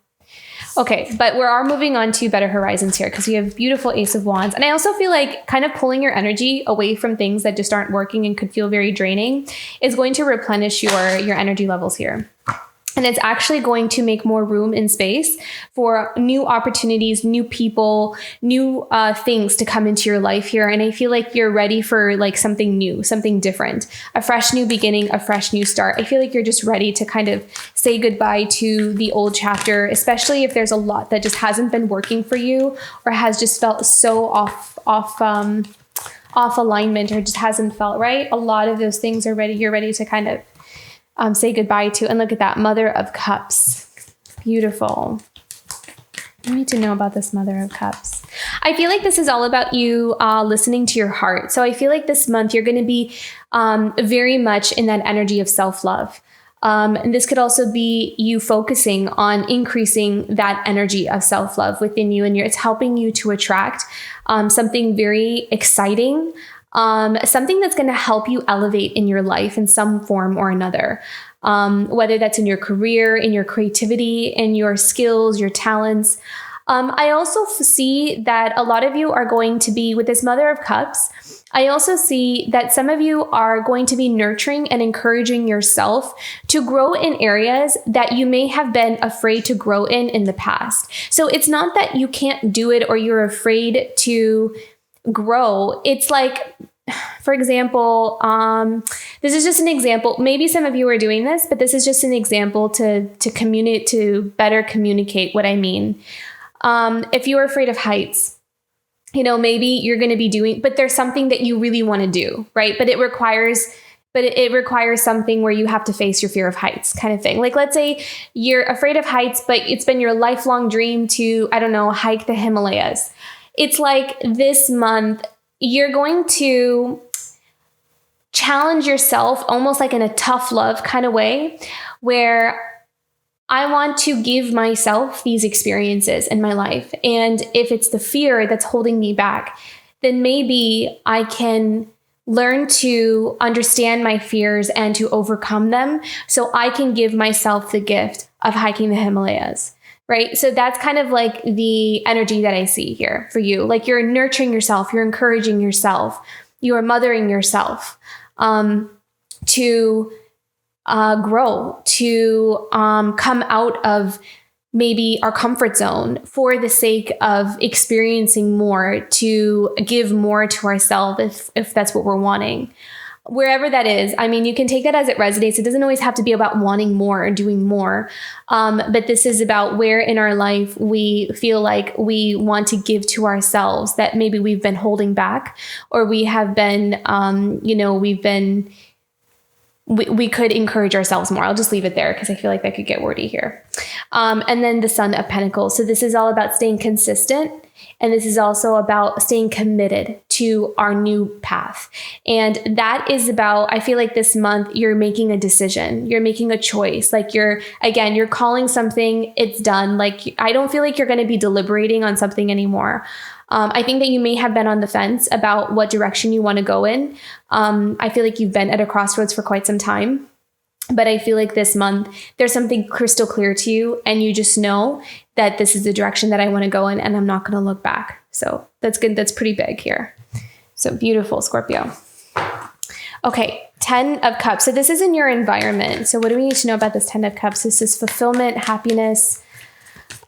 Okay, but we are moving on to better horizons here because we have beautiful Ace of Wands. And I also feel like kind of pulling your energy away from things that just aren't working and could feel very draining is going to replenish your energy levels here. And it's actually going to make more room in space for new opportunities, new people, new things to come into your life here. And I feel like you're ready for like something new, something different, a fresh new beginning, a fresh new start. I feel like you're just ready to kind of say goodbye to the old chapter, especially if there's a lot that just hasn't been working for you or has just felt so off alignment, or just hasn't felt right. A lot of those things are ready. You're ready to kind of say goodbye to. And look at that, Mother of Cups. Beautiful. I need to know about this Mother of Cups. I feel like this is all about you listening to your heart. So I feel like this month you're going to be very much in that energy of self-love. And this could also be you focusing on increasing that energy of self-love within you. And it's helping you to attract something very exciting, something that's going to help you elevate in your life in some form or another, whether that's in your career, in your creativity, in your skills, your talents. I also see that a lot of you are going to be with this Mother of Cups. I also see that some of you are going to be nurturing and encouraging yourself to grow in areas that you may have been afraid to grow in the past. So it's not that you can't do it or you're afraid to grow. It's like, for example, this is just an example. Maybe some of you are doing this, but this is just an example to communicate, to better communicate what I mean. If you are afraid of heights, you know, maybe you're going to be doing, but there's something that you really want to do, right? But it requires something where you have to face your fear of heights, kind of thing. Like, let's say you're afraid of heights, but it's been your lifelong dream to, I don't know, hike the Himalayas. It's like this month, you're going to challenge yourself almost like in a tough love kind of way, where I want to give myself these experiences in my life. And if it's the fear that's holding me back, then maybe I can learn to understand my fears and to overcome them so I can give myself the gift of hiking the Himalayas. Right. So that's kind of like the energy that I see here for you. Like you're nurturing yourself, you're encouraging yourself, you are mothering yourself to grow, to come out of maybe our comfort zone for the sake of experiencing more, to give more to ourselves if that's what we're wanting. Wherever that is, I mean, you can take that as it resonates. It doesn't always have to be about wanting more or doing more. But this is about where in our life we feel like we want to give to ourselves that maybe we've been holding back, or we have been, we could encourage ourselves more. I'll just leave it there because I feel like that could get wordy here. And then the Son of Pentacles. So this is all about staying consistent. And this is also about staying committed to our new path. And that is about, I feel like this month, you're making a decision. You're making a choice. Like you're calling something, it's done. Like, I don't feel like you're going to be deliberating on something anymore. I think that you may have been on the fence about what direction you want to go in. I feel like you've been at a crossroads for quite some time. But I feel like this month, there's something crystal clear to you, and you just know that this is the direction that I want to go in, and I'm not going to look back. So that's good. That's pretty big here. So beautiful, Scorpio. Okay, 10 of Cups. So this is in your environment. So what do we need to know about this 10 of Cups? This is fulfillment, happiness,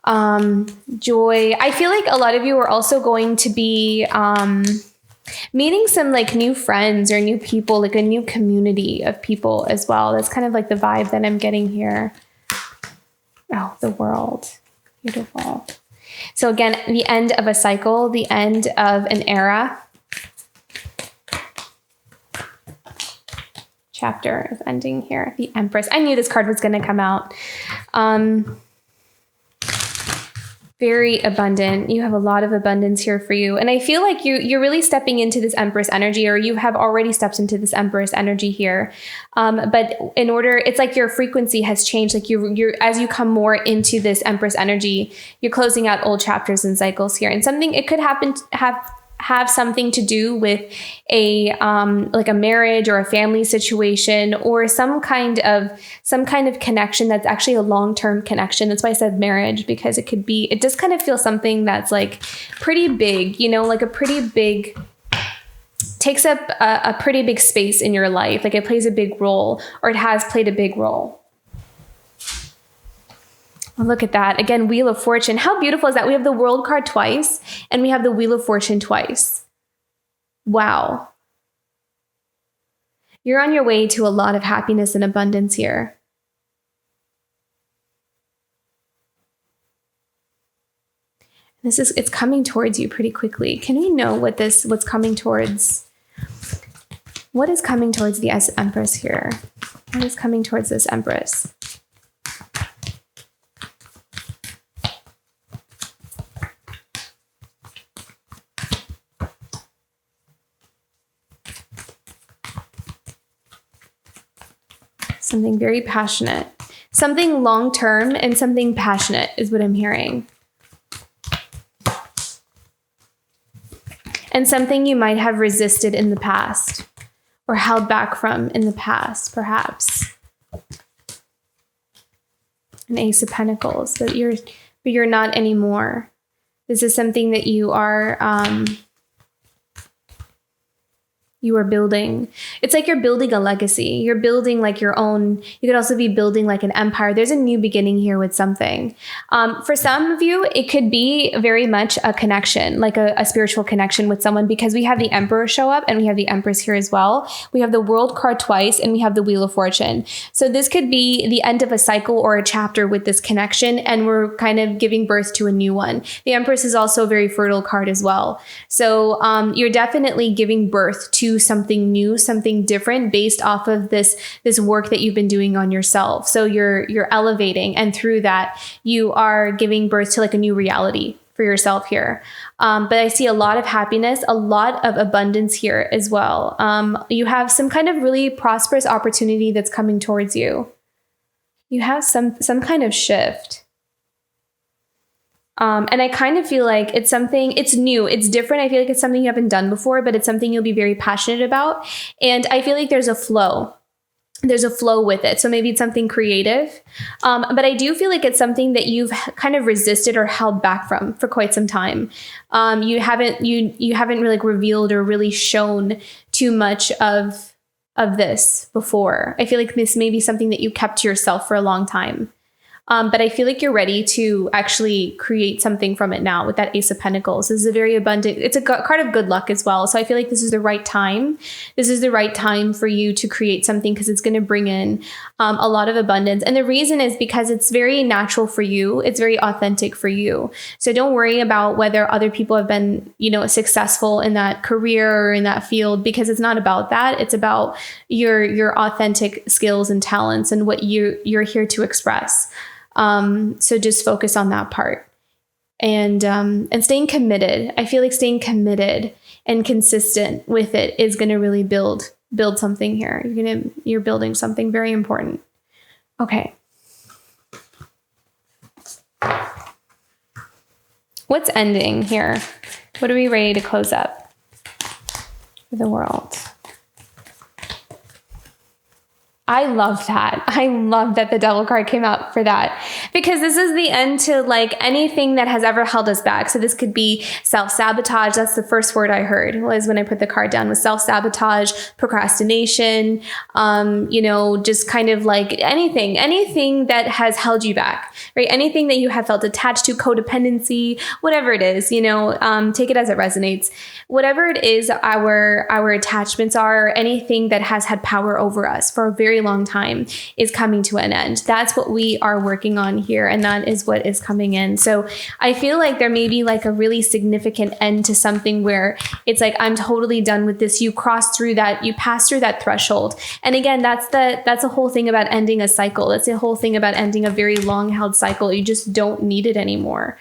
joy. I feel like a lot of you are also going to be meeting some like new friends or new people, like a new community of people as well. That's kind of like the vibe that I'm getting here. Oh, the World. Beautiful. So again, the end of a cycle, the end of an era. Chapter is ending here. The Empress. I knew this card was going to come out. Very abundant. You have a lot of abundance here for you. And I feel like you're really stepping into this Empress energy, or you have already stepped into this Empress energy here. But in order, it's like your frequency has changed. Like you're as you come more into this Empress energy, you're closing out old chapters and cycles here. And something, it could happen to have something to do with a like a marriage or a family situation, or some kind of connection that's actually a long-term connection. That's why I said marriage, because it just kind of feels something that's like pretty big, like a pretty big, takes up a pretty big space in your life. Like it plays a big role, or it has played a big role. Look at that. Again, Wheel of Fortune. How beautiful is that? We have the World card twice, and we have the Wheel of Fortune twice. Wow. You're on your way to a lot of happiness and abundance here. It's coming towards you pretty quickly. Can we know what's coming towards? What is coming towards the Empress here? What is coming towards this Empress? Something very passionate, something long-term, and something passionate is what I'm hearing. And something you might have resisted in the past, or held back from in the past, perhaps. An Ace of Pentacles, but you're not anymore. This is something that you are building. It's like you're building a legacy. You're building like your own. You could also be building like an empire. There's a new beginning here with something. For some of you, it could be very much a connection, like a spiritual connection with someone, because we have the Emperor show up and we have the Empress here as well. We have the World card twice, and we have the Wheel of Fortune. So this could be the end of a cycle or a chapter with this connection, and we're kind of giving birth to a new one. The Empress is also a very fertile card as well. So you're definitely giving birth to something new, something different based off of this work that you've been doing on yourself. So you're elevating, and through that you are giving birth to like a new reality for yourself here. But I see a lot of happiness, a lot of abundance here as well. You have some kind of really prosperous opportunity that's coming towards you. You have some kind of shift. And I kind of feel like it's new, it's different. I feel like it's something you haven't done before, but it's something you'll be very passionate about. And I feel like there's a flow with it. So maybe it's something creative. But I do feel like it's something that you've kind of resisted or held back from for quite some time. You haven't really like revealed or really shown too much of this before. I feel like this may be something that you kept to yourself for a long time. But I feel like you're ready to actually create something from it now with that Ace of Pentacles. This is a very abundant, it's a card of good luck as well. So I feel like this is the right time. This is the right time for you to create something, because it's going to bring in a lot of abundance. And the reason is because it's very natural for you. It's very authentic for you. So don't worry about whether other people have been, successful in that career or in that field, because it's not about that. It's about your authentic skills and talents and what you're here to express. So just focus on that part, and staying committed. I feel like staying committed and consistent with it is going to really build something here. You're building something very important. Okay. What's ending here? What are we ready to close up for the world? I love that. I love that the Devil card came out for that, because this is the end to like anything that has ever held us back. So this could be self-sabotage. That's the first word I heard, was when I put the card down, was self-sabotage, procrastination, just kind of like anything that has held you back, right? Anything that you have felt attached to, codependency, whatever it is, take it as it resonates. Whatever it is, our attachments are, anything that has had power over us for a very long time is coming to an end. That's what we are working on here, and that is what is coming in. So I feel like there may be like a really significant end to something where it's like, I'm totally done with this. You cross through that, you pass through that threshold. And again, that's the whole thing about ending a cycle. That's the whole thing about ending a very long held cycle. You just don't need it anymore.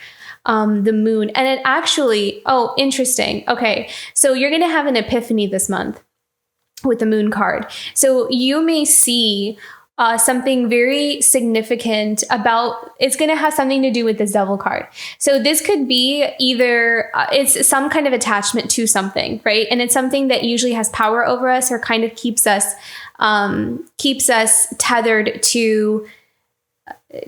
the moon. And it actually, oh, interesting. Okay. So you're going to have an epiphany this month with the moon card. So you may see something very significant about, it's going to have something to do with this devil card. So this could be either it's some kind of attachment to something, right? And it's something that usually has power over us or kind of keeps us tethered to,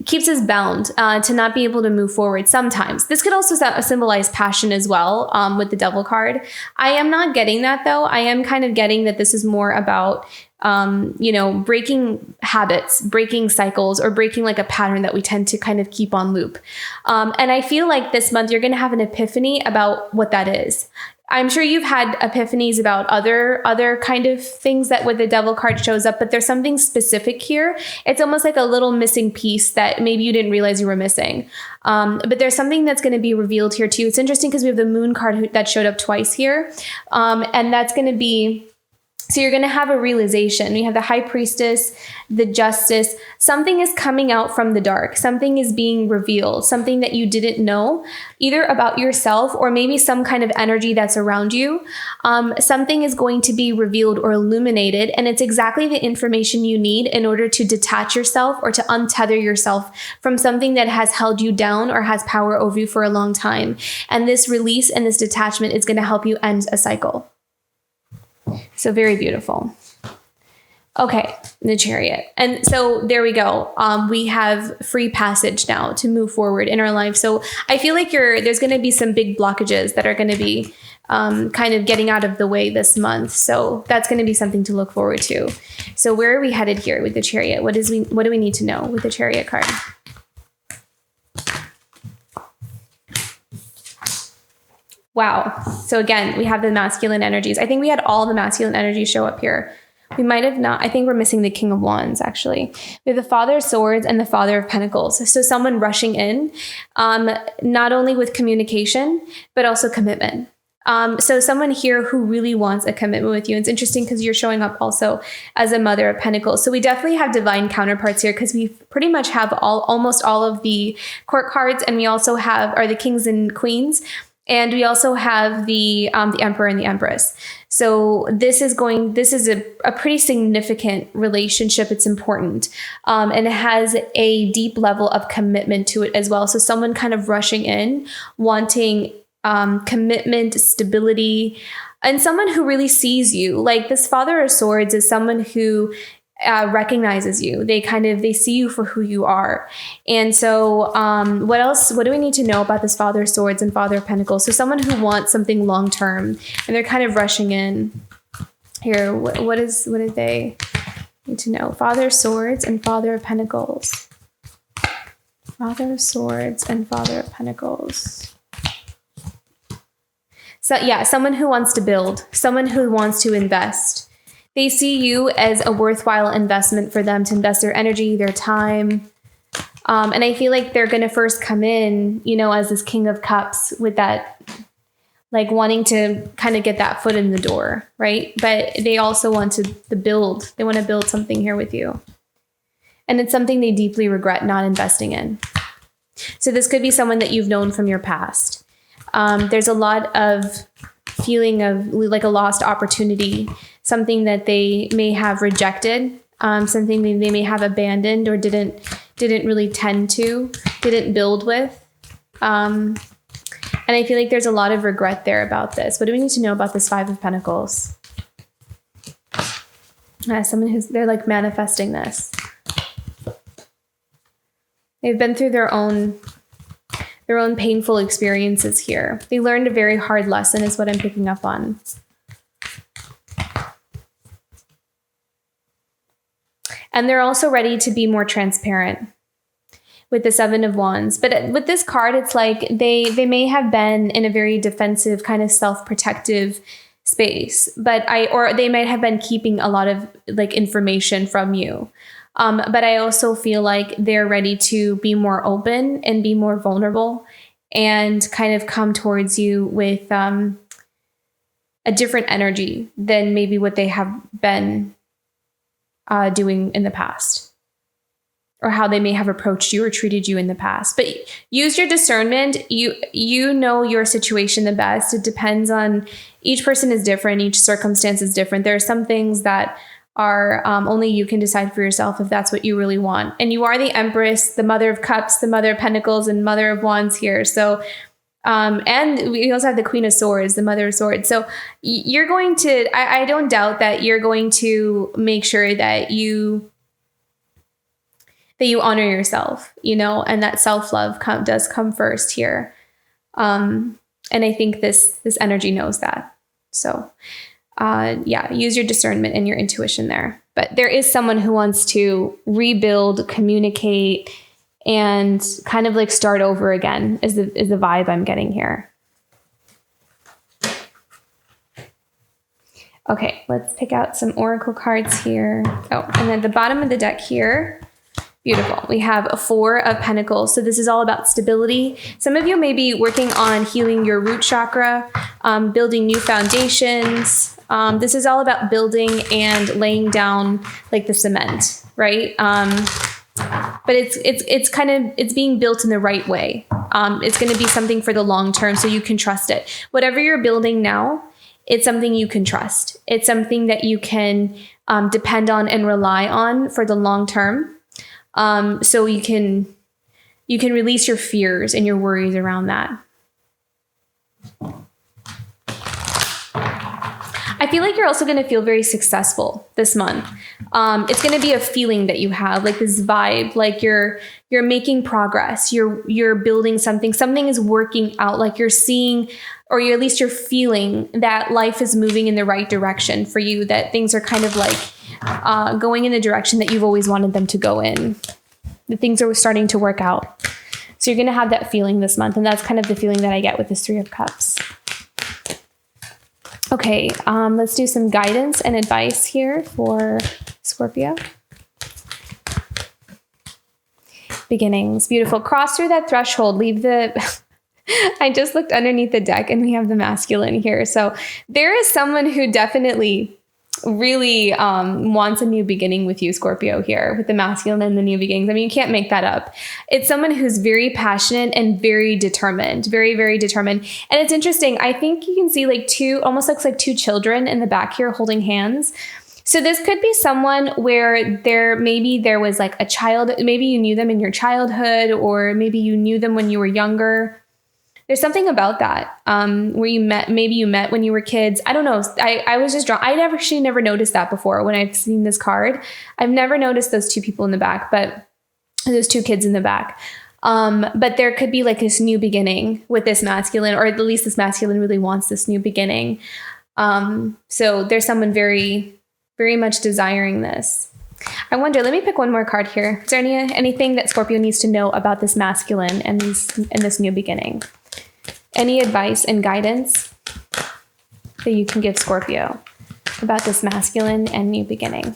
keeps us bound to not be able to move forward sometimes. This could also symbolize passion as well with the devil card. I am not getting that though. I am kind of getting that this is more about breaking habits, breaking cycles, or breaking like a pattern that we tend to kind of keep on loop. And I feel like this month you're going to have an epiphany about what that is. I'm sure you've had epiphanies about other kind of things that with the devil card shows up, but there's something specific here. It's almost like a little missing piece that maybe you didn't realize you were missing. But there's something that's going to be revealed here too. It's interesting because we have the moon card that showed up twice here. And that's going to be, so you're going to have a realization. You have the high priestess, the justice. Something is coming out from the dark. Something is being revealed. Something that you didn't know, either about yourself or maybe some kind of energy that's around you. Something is going to be revealed or illuminated. And it's exactly the information you need in order to detach yourself or to untether yourself from something that has held you down or has power over you for a long time. And this release and this detachment is going to help you end a cycle. So very beautiful. Okay, the Chariot. And so there we go. We have free passage now to move forward in our life. So I feel like there's going to be some big blockages that are going to be kind of getting out of the way this month. So that's going to be something to look forward to. So where are we headed here with the Chariot? What do we need to know with the Chariot card? Wow. So again, we have the masculine energies. I think we had all the masculine energies show up here. We might have not. I think we're missing the King of Wands, actually. We have the Father of Swords and the Father of Pentacles. So someone rushing in, not only with communication, but also commitment. So someone here who really wants a commitment with you. And it's interesting because you're showing up also as a Mother of Pentacles. So we definitely have divine counterparts here because we pretty much have almost all of the court cards. And we also are the kings and queens. And we also have the Emperor and the Empress. So this is a pretty significant relationship. It's important. And it has a deep level of commitment to it as well. So someone kind of rushing in, wanting commitment, stability, and someone who really sees you. Like this Father of Swords is someone who recognizes you. They see you for who you are. And so what do we need to know about this Father of Swords and Father of Pentacles? So someone who wants something long-term and they're kind of rushing in here. What did they need to know? Father of Swords and Father of Pentacles. Father of Swords and Father of Pentacles. So yeah, someone who wants to build, someone who wants to invest. They see you as a worthwhile investment for them to invest their energy, their time. And I feel like they're going to first come in, as this King of Cups with that, like wanting to kind of get that foot in the door, right? But they also want to build. They want to build something here with you. And it's something they deeply regret not investing in. So this could be someone that you've known from your past. There's a lot of feeling of like a lost opportunity, something that they may have rejected, something they may have abandoned or didn't really didn't build with. And I feel like there's a lot of regret there about this. What do we need to know about this Five of Pentacles? Someone they're like manifesting this. They've been through their own painful experiences here. They learned a very hard lesson is what I'm picking up on. And they're also ready to be more transparent with the Seven of Wands. But with this card, it's like they may have been in a very defensive kind of self-protective space, or they might have been keeping a lot of like information from you. But I also feel like they're ready to be more open and be more vulnerable and kind of come towards you with a different energy than maybe what they have been doing in the past. or how they may have approached you or treated you in the past. But use your discernment. You know your situation the best. It depends on, each person is different. Each circumstance is different. There are some things that are only you can decide for yourself if that's what you really want. And you are the Empress, the Mother of Cups, the Mother of Pentacles, and Mother of Wands here. So, and we also have the Queen of Swords, the Mother of Swords. So you're going to, I don't doubt that you're going to make sure that you honor yourself, and that self-love does come first here. And I think this energy knows that. So, use your discernment and your intuition there. But there is someone who wants to rebuild, communicate, and kind of like start over again is the vibe I'm getting here. Okay, let's pick out some oracle cards here. Oh, and at the bottom of the deck here, beautiful. We have a 4 of Pentacles. So this is all about stability. Some of you may be working on healing your root chakra, building new foundations. This is all about building and laying down like the cement, right? But it's being built in the right way. It's going to be something for the long term, so you can trust it. Whatever you're building now, it's something you can trust. It's something that you can depend on and rely on for the long term. So you can release your fears and your worries around that. I feel like you're also going to feel very successful this month. It's going to be a feeling that you have, like this vibe, like you're making progress. You're building something. Something is working out. Like you're seeing, or at least you're feeling that life is moving in the right direction for you. That things are kind of like going in the direction that you've always wanted them to go in. The things are starting to work out. So you're going to have that feeling this month, and that's kind of the feeling that I get with this 3 of Cups. Okay, let's do some guidance and advice here for Scorpio. Beginnings. Beautiful. Cross through that threshold. Leave the... I just looked underneath the deck and we have the masculine here. So there is someone who definitely really wants a new beginning with you, Scorpio, here with the masculine and the new beginnings. I mean, you can't make that up. It's someone who's very passionate and very determined, very, very determined. And it's interesting. I think you can see like almost looks like 2 children in the back here holding hands. So this could be someone where there was like a child, maybe you knew them in your childhood, or maybe you knew them when you were younger. There's something about that where maybe you met when you were kids. I don't know. I was just drawn. I'd actually never noticed that before when I've seen this card. I've never noticed those 2 people in the back, but those 2 kids in the back. But there could be like this new beginning with this masculine, or at least this masculine really wants this new beginning. So there's someone very, very much desiring this. I wonder, let me pick one more card here. Is there anything that Scorpio needs to know about this masculine and this new beginning? Any advice and guidance that you can give Scorpio about this masculine and new beginning?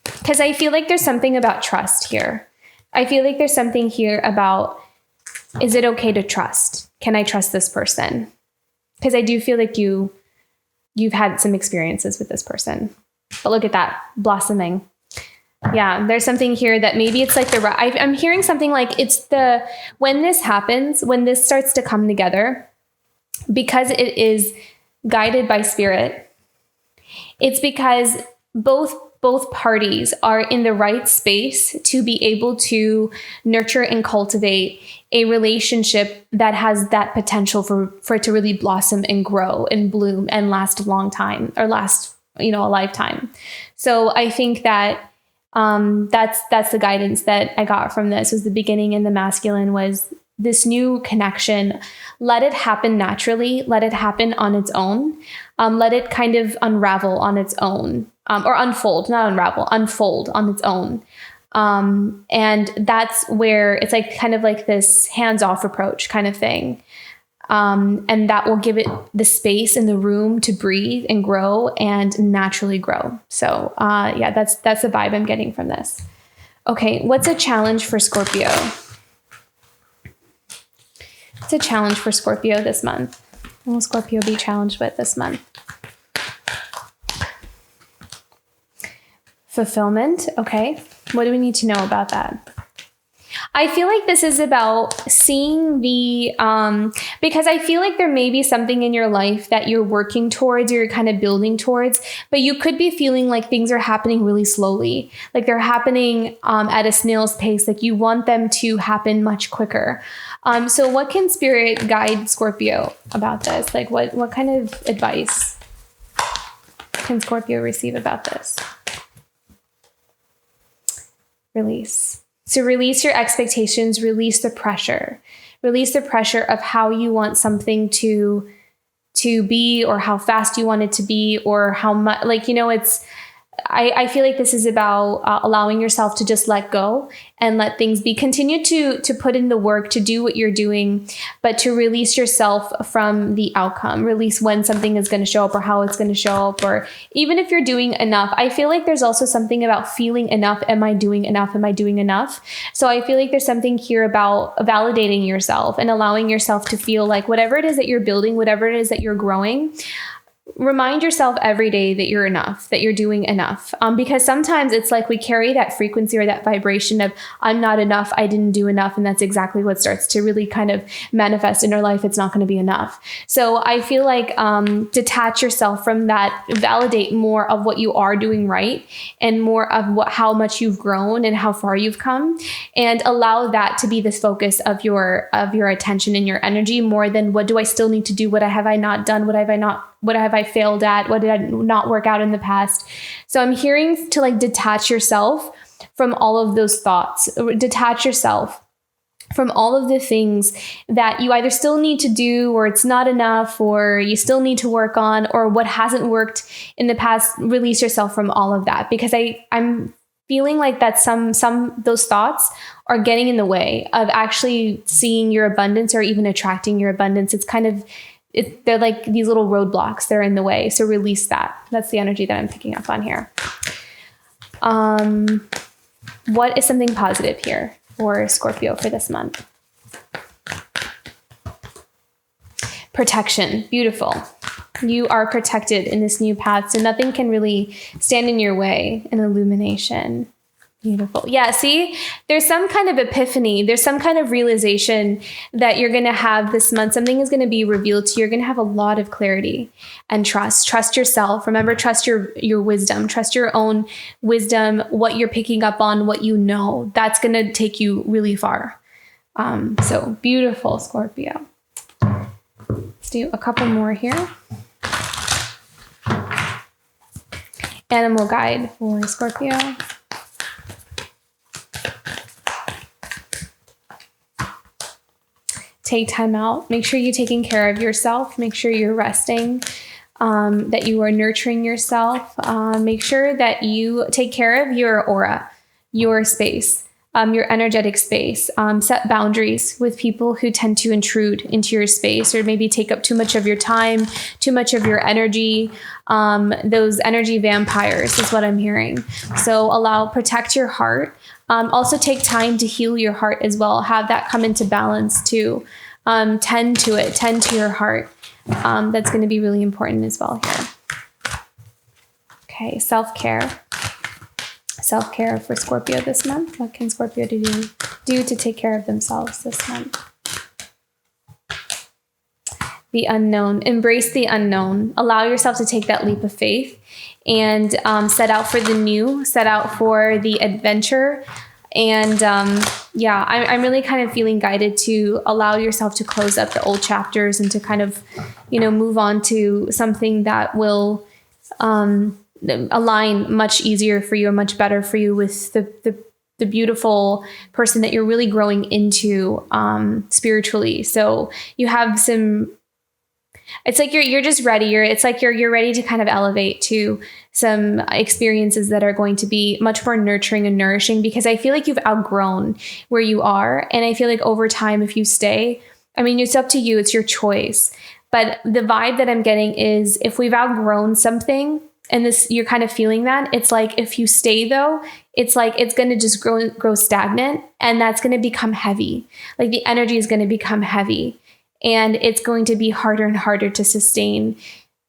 Because I feel like there's something about trust here. I feel like there's something here about, is it okay to trust? Can I trust this person? Because I do feel like you've had some experiences with this person. But look at that, blossoming. Yeah, there's something here that maybe it's like I'm hearing something like when this happens, when this starts to come together, because it is guided by spirit, it's because both parties are in the right space to be able to nurture and cultivate a relationship that has that potential for it to really blossom and grow and bloom and last a long time, or last, a lifetime. So I think that that's the guidance that I got from this. Was the beginning in the masculine was this new connection. Let it happen naturally. Let it happen on its own. Let it kind of unravel on its own, or unfold, not unravel, unfold on its own. And that's where it's like kind of like this hands-off approach kind of thing. And that will give it the space and the room to breathe and grow and naturally grow. So, that's the vibe I'm getting from this. Okay. What's a challenge for Scorpio? What's a challenge for Scorpio this month? What will Scorpio be challenged with this month? Fulfillment. Okay. What do we need to know about that? I feel like this is about seeing because I feel like there may be something in your life that you're working towards, or you're kind of building towards, but you could be feeling like things are happening really slowly. Like they're happening at a snail's pace. Like you want them to happen much quicker. So what can Spirit guide Scorpio about this? Like what kind of advice can Scorpio receive about this? Release. So release your expectations, release the pressure of how you want something to be, or how fast you want it to be, or how much, I feel like this is about allowing yourself to just let go and let things be. Continue to put in the work to do what you're doing, but to release yourself from the outcome. Release when something is going to show up, or how it's going to show up, or even if you're doing enough. I feel like there's also something about feeling enough. Am I doing enough? Am I doing enough? So I feel like there's something here about validating yourself and allowing yourself to feel like whatever it is that you're building, whatever it is that you're growing, remind yourself every day that you're enough, that you're doing enough. Because sometimes it's like we carry that frequency or that vibration of I'm not enough, I didn't do enough. And that's exactly what starts to really kind of manifest in our life. It's not going to be enough. So I feel like detach yourself from that, validate more of what you are doing right, and more of how much you've grown and how far you've come, and allow that to be the focus of your attention and your energy, more than what do I still need to do? What have I not done? What have I failed at? What did I not work out in the past? So I'm hearing to detach yourself from all of those thoughts. Detach yourself from all of the things that you either still need to do, or it's not enough, or you still need to work on, or what hasn't worked in the past. Release yourself from all of that, because I'm feeling like that some those thoughts are getting in the way of actually seeing your abundance, or even attracting your abundance. They're like these little roadblocks. They're in the way. So release that. That's the energy that I'm picking up on here. What is something positive here for Scorpio for this month? Protection. Beautiful. You are protected in this new path, so nothing can really stand in your way. An illumination. Beautiful. Yeah, see, there's some kind of epiphany. There's some kind of realization that you're going to have this month. Something is going to be revealed to you. You're going to have a lot of clarity and trust. Trust yourself. Remember, trust your wisdom. Trust your own wisdom, what you're picking up on, what you know. That's going to take you really far. So beautiful, Scorpio. Let's do a couple more here. Animal guide for Scorpio. Take time out. Make sure you're taking care of yourself. Make sure you're resting, that you are nurturing yourself. Make sure that you take care of your aura, your space, your energetic space. Set boundaries with people who tend to intrude into your space, or maybe take up too much of your time, too much of your energy. Those energy vampires is what I'm hearing. So protect your heart. Also take time to heal your heart as well. Have that come into balance too. Tend to it. Tend to your heart. That's going to be really important as well here. Okay, self-care. Self-care for Scorpio this month. What can Scorpio do to take care of themselves this month? The unknown. Embrace the unknown. Allow yourself to take that leap of faith and set out for the new, set out for the adventure. And I'm really kind of feeling guided to allow yourself to close up the old chapters and to kind of, move on to something that will align much easier for you, or much better for you with the beautiful person that you're really growing into spiritually. So you have it's like you're just ready. It's like you're ready to kind of elevate to some experiences that are going to be much more nurturing and nourishing, because I feel like you've outgrown where you are. And I feel like over time, if you stay, it's up to you. It's your choice. But the vibe that I'm getting is if we've outgrown something, and you're kind of feeling that, it's like if you stay though, it's like it's going to just grow stagnant, and that's going to become heavy. Like the energy is going to become heavy. And it's going to be harder and harder to sustain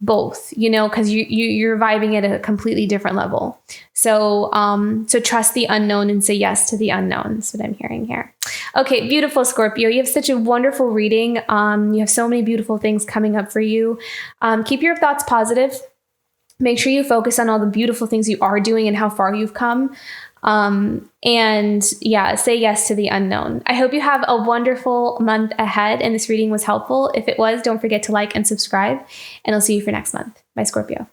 both, because you're vibing at a completely different level. So trust the unknown and say yes to the unknown. That's what I'm hearing here. Okay, beautiful Scorpio. You have such a wonderful reading. You have so many beautiful things coming up for you. Keep your thoughts positive. Make sure you focus on all the beautiful things you are doing and how far you've come. And say yes to the unknown. I hope you have a wonderful month ahead and this reading was helpful. If it was, don't forget to like and subscribe, and I'll see you for next month. Bye, Scorpio.